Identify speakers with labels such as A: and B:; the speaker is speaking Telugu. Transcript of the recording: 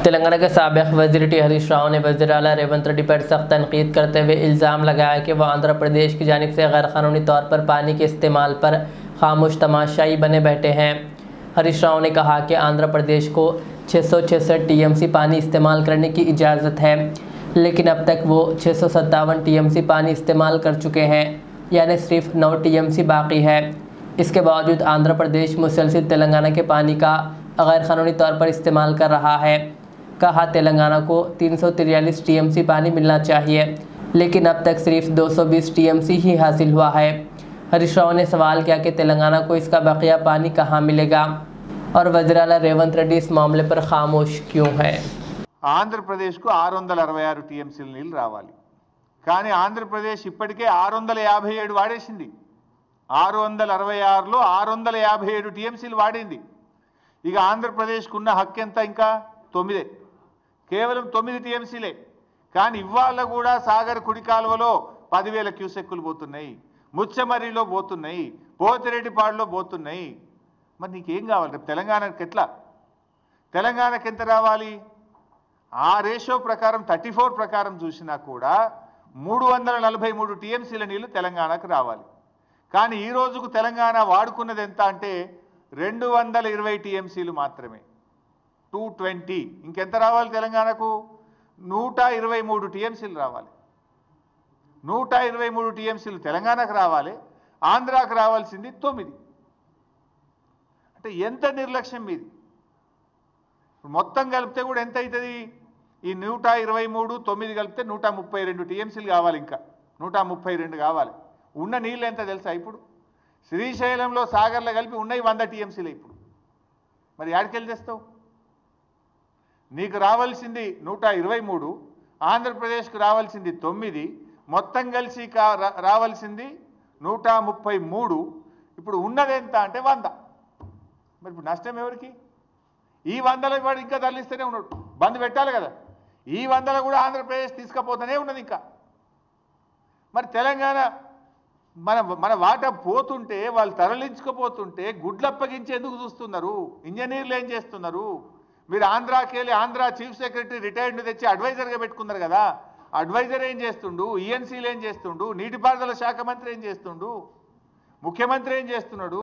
A: तेलंगाना के साबिक़ वज़ीर टी हरीश राव ने वज़ीर आला रेवंत रेड्डी पर सख्त तनकीद करते हुए इल्ज़ाम लगाया कि वह आंध्र प्रदेश की जानिब से गैरकानूनी तौर पर पानी के इस्तेमाल पर खामोश तमाशाई बने बैठे हैं। हरीश राव ने कहा कि आंध्र प्रदेश को 666 टीएमसी पानी इस्तेमाल करने की इजाज़त है, लेकिन अब तक वो 657 टीएमसी पानी इस्तेमाल कर चुके हैं, यानी सिर्फ 9 टीएमसी बाकी है। इसके बावजूद आंध्र प्रदेश मुसलसल तेलंगाना के पानी का गैरकानूनी तौर पर इस्तेमाल कर रहा है। कहा तेलंगाना को 343 टीएमसी पानी मिलना चाहिए, लेकिन अब तक सिर्फ 220 टीएमसी ही हासिल हुआ है। हरीश राव ने सवाल किया कि तेलंगाना को इसका बकिया पानी कहां मिलेगा और वज़ीर आला रेवंत रेड्डी इस मामले पर खामोश क्यों है।
B: ఆంధ్ర ప్రదేశ్ కు 666 టీఎంసీల నీళ్లు రావాలి, కానీ ఆంధ్ర ప్రదేశ్ ఇప్పటికే 657 వాడేసింది। 666లో 657 టీఎంసీలు వాడింది। ఇక ఆంధ్ర ప్రదేశ్ కున్న హక్కు ఎంత? ఇంకా 9, కేవలం 9 టీఎంసీలే। కానీ ఇవాళ కూడా సాగర్ కుడి కాలువలో 10,000 క్యూసెక్కులు పోతున్నాయి, ముచ్చమరిలో పోతున్నాయి, పోతిరెడ్డిపాడులో పోతున్నాయి। మరి నీకేం కావాలి? రేపు తెలంగాణకి ఎట్లా? తెలంగాణకి ఎంత రావాలి? ఆ రేషియో ప్రకారం 34 ప్రకారం చూసినా కూడా 343 టీఎంసీల నీళ్లు తెలంగాణకు రావాలి। కానీ ఈ రోజుకు తెలంగాణ వాడుకున్నది ఎంత అంటే 220 టీఎంసీలు మాత్రమే, 220। ఇంకెంత రావాలి తెలంగాణకు? 123 టీఎంసీలు రావాలి। 123 టీఎంసీలు తెలంగాణకు రావాలి, ఆంధ్రాకు రావాల్సింది 9। అంటే ఎంత నిర్లక్ష్యం మీది? మొత్తం కలిపితే కూడా ఎంత అవుతుంది? ఈ 123 9 కలిపితే 132 టీఎంసీలు కావాలి, ఇంకా 132 కావాలి। ఉన్న నీళ్ళు ఎంత తెలుసా? ఇప్పుడు శ్రీశైలంలో సాగర్లో కలిపి ఉన్నాయి 100 టీఎంసీలు। ఇప్పుడు మరి యాడికెళ్ళి తెస్తావు? నీకు రావాల్సింది 123, ఆంధ్రప్రదేశ్కు రావాల్సింది 9, మొత్తం కలిసి రావాల్సింది 133। ఇప్పుడు ఉన్నది ఎంత అంటే 100। మరి ఇప్పుడు నష్టం ఎవరికి? ఈ 100లో వాడు ఇంకా తరలిస్తూనే ఉన్నాడు, బంద్ పెట్టాలి కదా। ఈ 100లో కూడా ఆంధ్రప్రదేశ్ తీసుకుపోతూనే ఉన్నది ఇంకా। మరి తెలంగాణ మన వాటా పోతుంటే, వాళ్ళు తరలించుకుపోతుంటే గుడ్లప్పగించి ఎందుకు చూస్తున్నారు? ఇంజనీర్లు ఏం చేస్తున్నారు? మీరు ఆంధ్రాకి వెళ్ళి ఆంధ్ర చీఫ్ సెక్రటరీ రిటైర్డ్ తెచ్చి అడ్వైజర్గా పెట్టుకున్నారు కదా, అడ్వైజర్ ఏం చేస్తుండు? ఈఎన్సీలు ఏం చేస్తుండు? నీటిపారుదల శాఖ మంత్రి ఏం చేస్తుండు? ముఖ్యమంత్రి ఏం చేస్తున్నాడు?